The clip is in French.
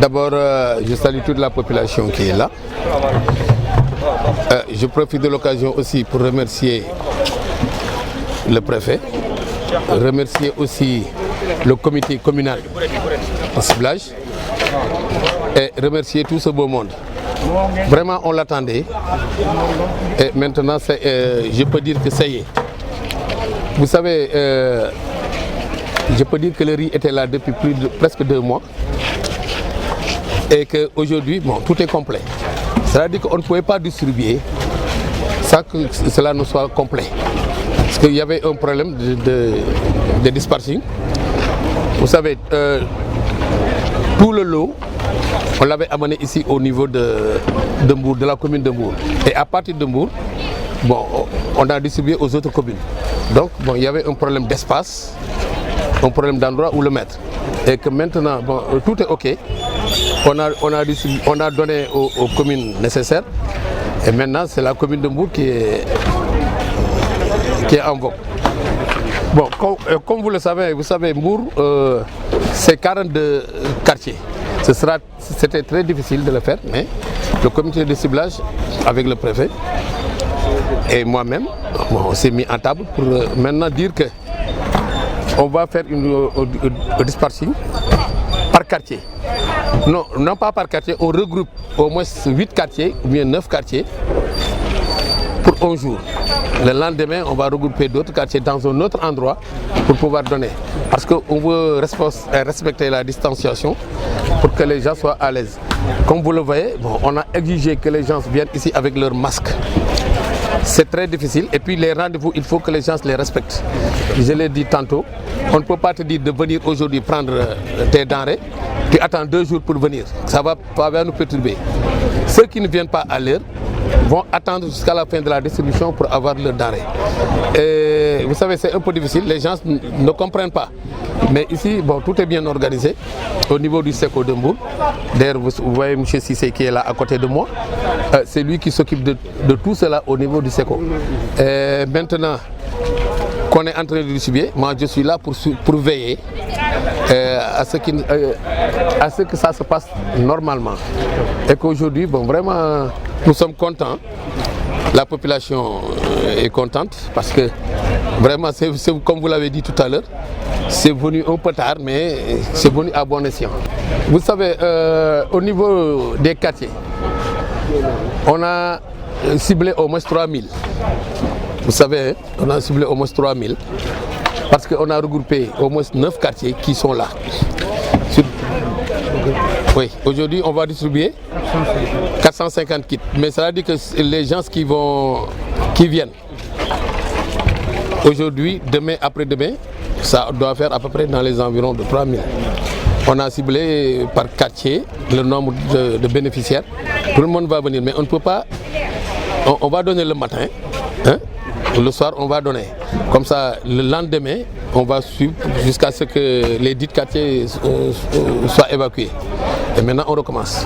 D'abord, je salue toute la population qui est là. Je profite de l'occasion aussi pour remercier le préfet, remercier aussi le comité communal de ciblage et remercier tout ce beau monde. Vraiment, on l'attendait et maintenant, je peux dire que ça y est. Vous savez, je peux dire que le riz était là depuis presque 2 mois et qu'aujourd'hui, bon, tout est complet. C'est-à-dire qu'on ne pouvait pas distribuer sans que cela ne soit complet. Parce qu'il y avait un problème de dispersion. Vous savez, tout le lot, on l'avait amené ici au niveau de Mbour, de la commune de Mbour. Et à partir de Mbour, bon, on a distribué aux autres communes. Donc, bon, il y avait un problème d'espace, un problème d'endroit où le mettre. Et que maintenant, bon, tout est OK. On a donné aux communes nécessaires. Et maintenant, c'est la commune de Mbour qui est en vogue. Bon, comme vous le savez, Mbour, c'est 42 quartiers. C'était très difficile de le faire, mais le comité de ciblage avec le préfet et moi-même, bon, on s'est mis en table pour maintenant dire que on va faire une dispersion par quartier. Non pas par quartier, on regroupe au moins 8 quartiers ou bien 9 quartiers pour un jour. Le lendemain, on va regrouper d'autres quartiers dans un autre endroit pour pouvoir donner. Parce qu'on veut respecter la distanciation pour que les gens soient à l'aise. Comme vous le voyez, bon, on a exigé que les gens viennent ici avec leur masque. C'est très difficile et puis les rendez-vous, il faut que les gens les respectent. Je l'ai dit tantôt, on ne peut pas te dire de venir aujourd'hui prendre tes denrées, puis attendre 2 jours pour venir. Ça va nous perturber. Ceux qui ne viennent pas à l'heure vont attendre jusqu'à la fin de la distribution pour avoir leur denrée. Et vous savez, c'est un peu difficile, les gens ne comprennent pas. Mais ici, bon, tout est bien organisé au niveau du SECO de Mbour. D'ailleurs, vous voyez M. Cissé qui est là à côté de moi. C'est lui qui s'occupe de tout cela au niveau du SECO. Et maintenant qu'on est en train de distribuer, moi je suis là pour veiller à ce que ça se passe normalement. Et qu'aujourd'hui, bon, vraiment, nous sommes contents. La population est contente parce que vraiment, comme vous l'avez dit tout à l'heure, c'est venu un peu tard, mais c'est venu à bon escient. Vous savez, au niveau des quartiers, on a ciblé au moins 3000. Vous savez, on a ciblé au moins 3000 parce qu'on a regroupé au moins 9 quartiers qui sont là. Oui, aujourd'hui on va distribuer 450 kits, mais ça veut dire que les gens qui viennent aujourd'hui, demain, après-demain, ça doit faire à peu près dans les environs de 3000. On a ciblé par quartier le nombre de bénéficiaires. Tout le monde va venir, mais on ne peut pas. On va donner le matin, hein? Le soir on va donner. Comme ça, le lendemain, on va suivre jusqu'à ce que les 10 quartiers soient évacués. Et maintenant, on recommence.